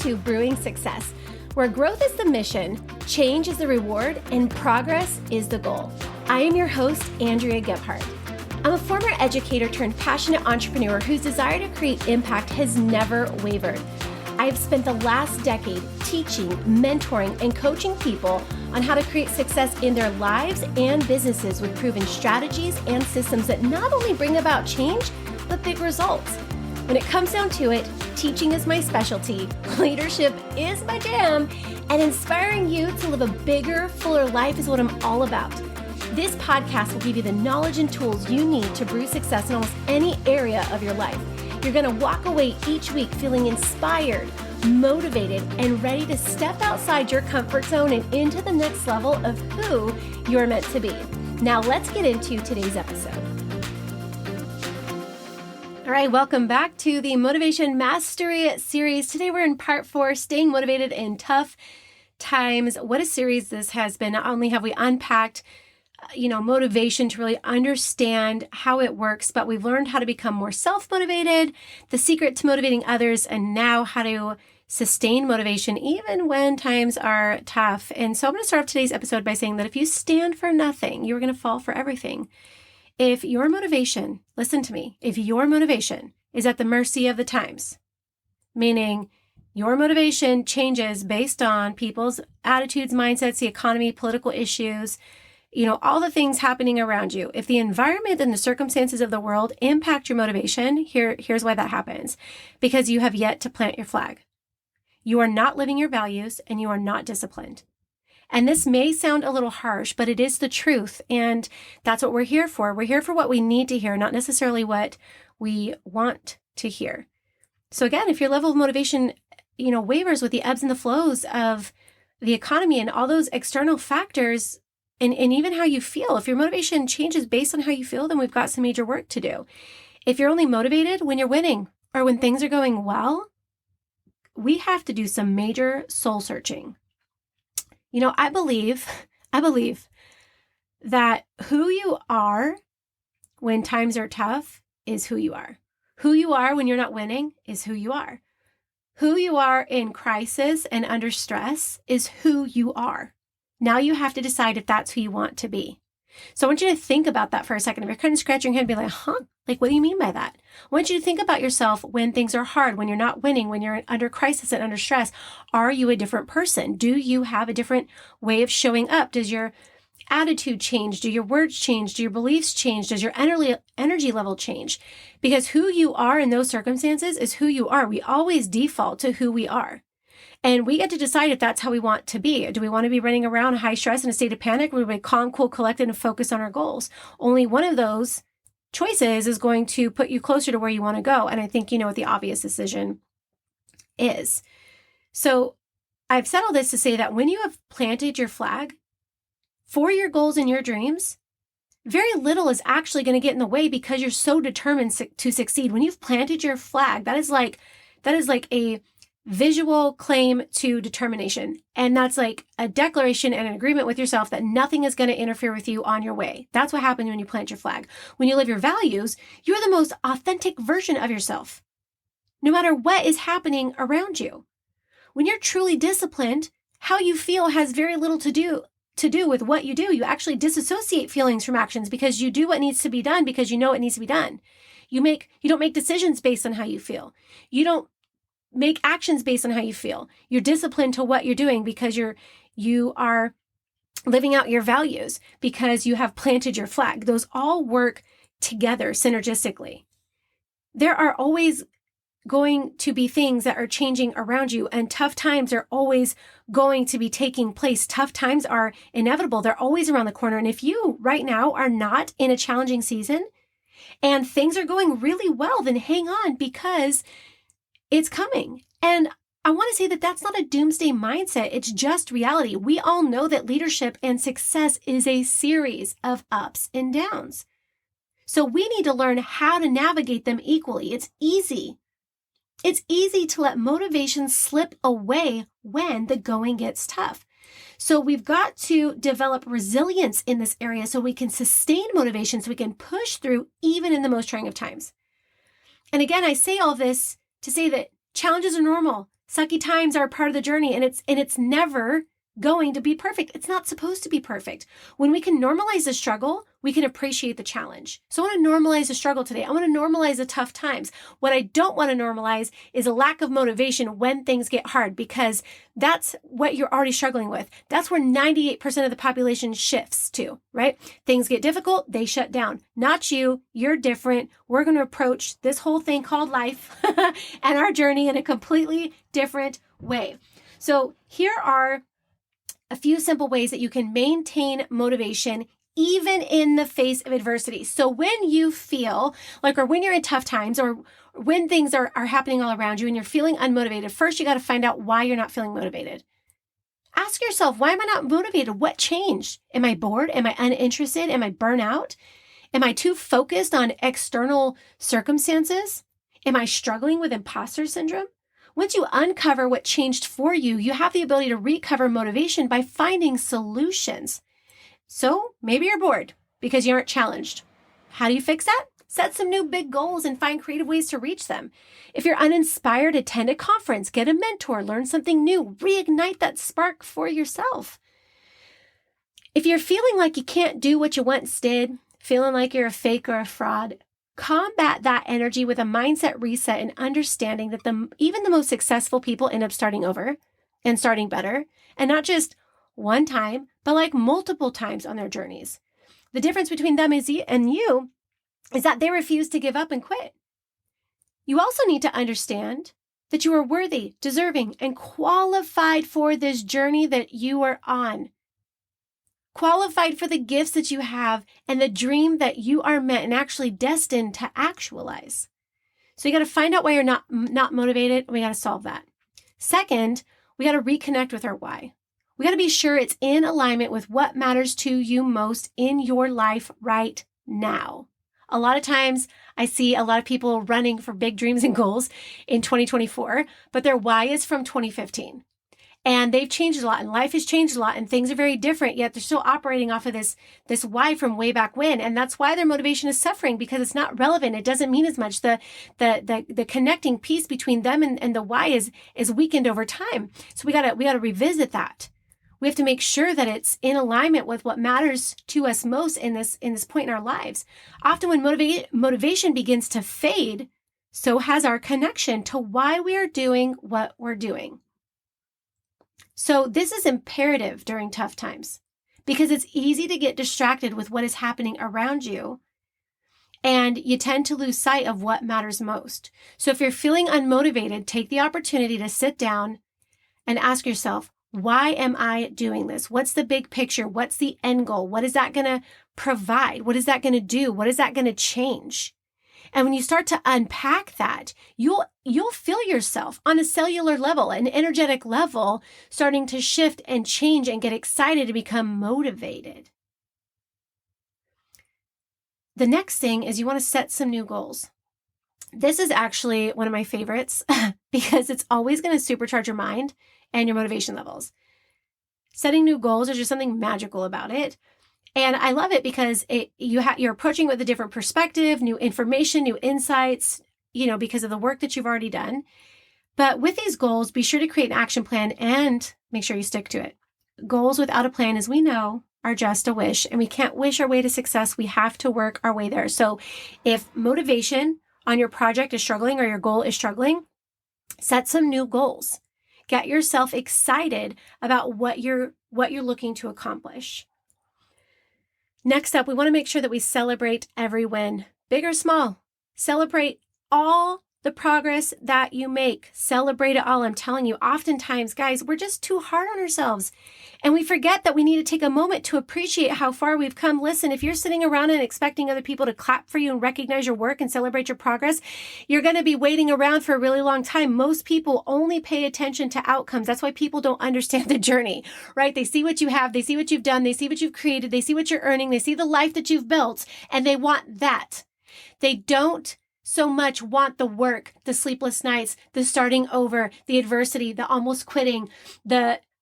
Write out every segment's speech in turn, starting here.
to Brewing Success, where growth is the mission, change is the reward, and progress is the goal. I am your host, Andrea Gebhardt. I'm a former educator turned passionate entrepreneur whose desire to create impact has never wavered. I've spent the last decade teaching, mentoring, and coaching people on how to create success in their lives and businesses with proven strategies and systems that not only bring about change, but big results. When it comes down to it, teaching is my specialty, leadership is my jam, and inspiring you to live a bigger, fuller life is what I'm all about. This podcast will give you the knowledge and tools you need to brew success in almost any area of your life. You're going to walk away each week feeling inspired, motivated, and ready to step outside your comfort zone and into the next level of who you're meant to be. Now let's get into today's episode. All right, welcome back to the Motivation Mastery series. Today we're in part 4, Staying Motivated in Tough Times. What a series this has been. Not only have we unpacked motivation to really understand how it works, but we've learned how to become more self-motivated, the secret to motivating others, and now how to sustain motivation even when times are tough. And so I'm going to start off today's episode by saying that if you stand for nothing, you're going to fall for everything. If your motivation, listen to me, if your motivation is at the mercy of the times, meaning your motivation changes based on people's attitudes, mindsets, the economy, political issues, all the things happening around you. If the environment and the circumstances of the world impact your motivation, here's why that happens. Because you have yet to plant your flag. You are not living your values and you are not disciplined. And this may sound a little harsh, but it is the truth. And that's what we're here for. We're here for what we need to hear, not necessarily what we want to hear. So again, if your level of motivation, wavers with the ebbs and the flows of the economy and all those external factors, and even how you feel, if your motivation changes based on how you feel, then we've got some major work to do. If you're only motivated when you're winning or when things are going well, we have to do some major soul searching. I believe that who you are when times are tough is who you are. Who you are when you're not winning is who you are. Who you are in crisis and under stress is who you are. Now you have to decide if that's who you want to be. So I want you to think about that for a second. If you're kind of scratching your head and be like, what do you mean by that? I want you to think about yourself when things are hard, when you're not winning, when you're under crisis and under stress. Are you a different person? Do you have a different way of showing up? Does your attitude change? Do your words change? Do your beliefs change? Does your energy level change? Because who you are in those circumstances is who you are. We always default to who we are. And we get to decide if that's how we want to be. Do we want to be running around high stress in a state of panic? Or do we calm, cool, collected, and focus on our goals? Only one of those choices is going to put you closer to where you want to go. And I think you know what the obvious decision is. So I've said all this to say that when you have planted your flag for your goals and your dreams, very little is actually going to get in the way because you're so determined to succeed. When you've planted your flag, that is like a visual claim to determination. And that's like a declaration and an agreement with yourself that nothing is going to interfere with you on your way. That's what happens when you plant your flag. When you live your values, you're the most authentic version of yourself, no matter what is happening around you. When you're truly disciplined, how you feel has very little to do with what you do. You actually disassociate feelings from actions because you do what needs to be done because you know it needs to be done. You don't make decisions based on how you feel. You don't make actions based on how you feel. You're disciplined to what you're doing because you are living out your values because you have planted your flag. Those all work together synergistically. There are always going to be things that are changing around you, and tough times are always going to be taking place. Tough times are inevitable. They're always around the corner. And if you right now are not in a challenging season and things are going really well, then hang on because it's coming. And I want to say that that's not a doomsday mindset. It's just reality. We all know that leadership and success is a series of ups and downs. So we need to learn how to navigate them equally. It's easy. It's easy to let motivation slip away when the going gets tough. So we've got to develop resilience in this area so we can sustain motivation, so we can push through even in the most trying of times. And again, I say all this to say that challenges are normal. Sucky times are a part of the journey, and it's never going to be perfect. It's not supposed to be perfect. When we can normalize the struggle, we can appreciate the challenge. So I want to normalize the struggle today. I want to normalize the tough times. What I don't want to normalize is a lack of motivation when things get hard, because that's what you're already struggling with. That's where 98% of the population shifts to, right? Things get difficult, they shut down. Not you. You're different. We're going to approach this whole thing called life and our journey in a completely different way. So here are a few simple ways that you can maintain motivation even in the face of adversity. So when you feel like, or when you're in tough times, or when things are happening all around you and you're feeling unmotivated, first you got to find out why you're not feeling motivated. Ask yourself, why am I not motivated? What changed? Am I bored? Am I uninterested? Am I burnt out? Am I too focused on external circumstances? Am I struggling with imposter syndrome? Once you uncover what changed for you, you have the ability to recover motivation by finding solutions. So maybe you're bored because you aren't challenged. How do you fix that? Set some new big goals and find creative ways to reach them. If you're uninspired, attend a conference, get a mentor, learn something new, reignite that spark for yourself. If you're feeling like you can't do what you once did, feeling like you're a fake or a fraud, combat that energy with a mindset reset and understanding that even the most successful people end up starting over and starting better, and not just one time, but like multiple times on their journeys. The difference between them and you is that they refuse to give up and quit. You also need to understand that you are worthy, deserving, and qualified for this journey that you are on. Qualified for the gifts that you have and the dream that you are meant and actually destined to actualize. So you got to find out why you're not motivated. We got to solve that. Second, we got to reconnect with our why. We got to be sure it's in alignment with what matters to you most in your life right now. A lot of times I see a lot of people running for big dreams and goals in 2024, but their why is from 2015. And they've changed a lot, and life has changed a lot, and things are very different, yet they're still operating off of this why from way back when. And that's why their motivation is suffering, because it's not relevant. It doesn't mean as much. The connecting piece between them and the why is weakened over time. So we gotta revisit that. We have to make sure that it's in alignment with what matters to us most in this point in our lives. Often when motivation begins to fade, so has our connection to why we are doing what we're doing. So this is imperative during tough times, because it's easy to get distracted with what is happening around you, and you tend to lose sight of what matters most. So if you're feeling unmotivated, take the opportunity to sit down and ask yourself, why am I doing this? What's the big picture? What's the end goal? What is that going to provide? What is that going to do? What is that going to change? And when you start to unpack that, you'll feel yourself on a cellular level, an energetic level, starting to shift and change and get excited to become motivated. The next thing is you want to set some new goals. This is actually one of my favorites because it's always going to supercharge your mind and your motivation levels. Setting new goals, there's just something magical about it. And I love it because you're approaching it with a different perspective, new information, new insights, because of the work that you've already done. But with these goals, be sure to create an action plan and make sure you stick to it. Goals without a plan, as we know, are just a wish, and we can't wish our way to success. We have to work our way there. So if motivation on your project is struggling or your goal is struggling, set some new goals. Get yourself excited about what you're looking to accomplish. Next up, we want to make sure that we celebrate every win, big or small. Celebrate all the progress that you make. Celebrate it all. I'm telling you, oftentimes, guys, we're just too hard on ourselves. And we forget that we need to take a moment to appreciate how far we've come. Listen, if you're sitting around and expecting other people to clap for you and recognize your work and celebrate your progress, you're going to be waiting around for a really long time. Most people only pay attention to outcomes. That's why people don't understand the journey, right? They see what you have. They see what you've done. They see what you've created. They see what you're earning. They see the life that you've built, and they want that. They don't so much want the work, the sleepless nights, the starting over, the adversity, the almost quitting,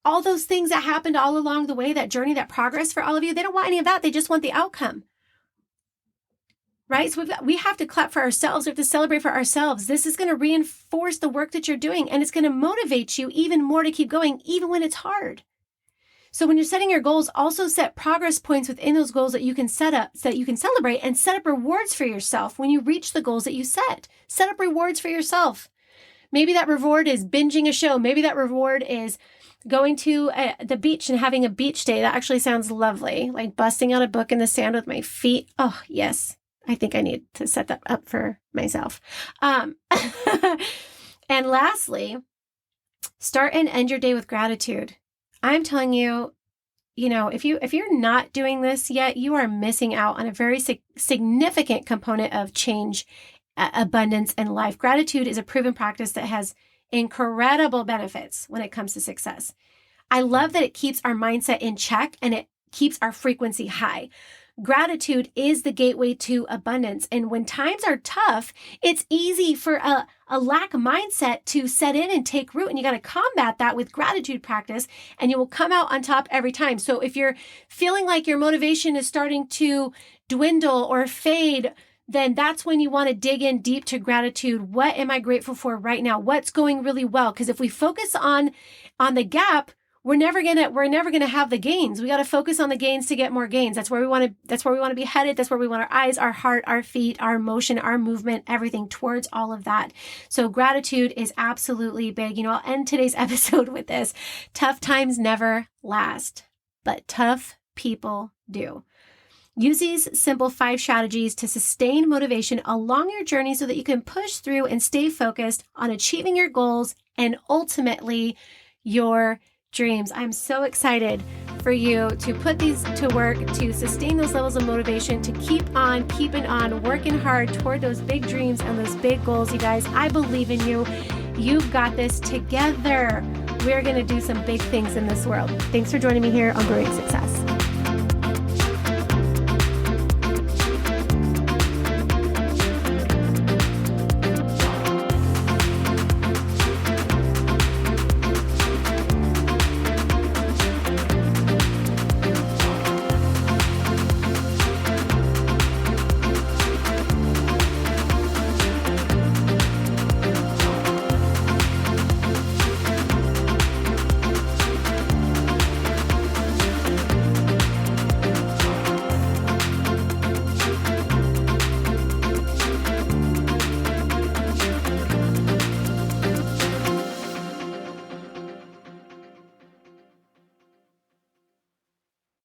all those things that happened all along the way, that journey, that progress for all of you. They don't want any of that. They just want the outcome. right? So we have to clap for ourselves. We have to celebrate for ourselves. This is going to reinforce the work that you're doing, and it's going to motivate you even more to keep going, even when it's hard. So when you're setting your goals, also set progress points within those goals that you can set up, so that you can celebrate, and set up rewards for yourself when you reach the goals that you set. Set up rewards for yourself. Maybe that reward is binging a show. Maybe that reward is going to the beach and having a beach day. That actually sounds lovely. Like busting out a book in the sand with my feet. Oh, yes. I think I need to set that up for myself. And lastly, start and end your day with gratitude. I'm telling you, if you're not doing this yet, you are missing out on a very significant component of change, abundance, and life. Gratitude is a proven practice that has incredible benefits when it comes to success. I love that it keeps our mindset in check and it keeps our frequency high. Gratitude is the gateway to abundance. And when times are tough, it's easy for a lack mindset to set in and take root. And you got to combat that with gratitude practice, and you will come out on top every time. So if you're feeling like your motivation is starting to dwindle or fade, then that's when you want to dig in deep to gratitude. What am I grateful for right now? What's going really well? Because if we focus on the gap, we're never gonna have the gains. We got to focus on the gains to get more gains. That's where we want to be headed. That's where we want our eyes, our heart, our feet, our emotion, our movement, everything towards all of that. So gratitude is absolutely big. I'll end today's episode with this. Tough times never last, but tough people do. Use these simple 5 strategies to sustain motivation along your journey so that you can push through and stay focused on achieving your goals and ultimately your dreams. I'm so excited for you to put these to work, to sustain those levels of motivation, to keep on keeping on, working hard toward those big dreams and those big goals. You guys, I believe in you. You've got this together. We're going to do some big things in this world. Thanks for joining me here on Brewing Success.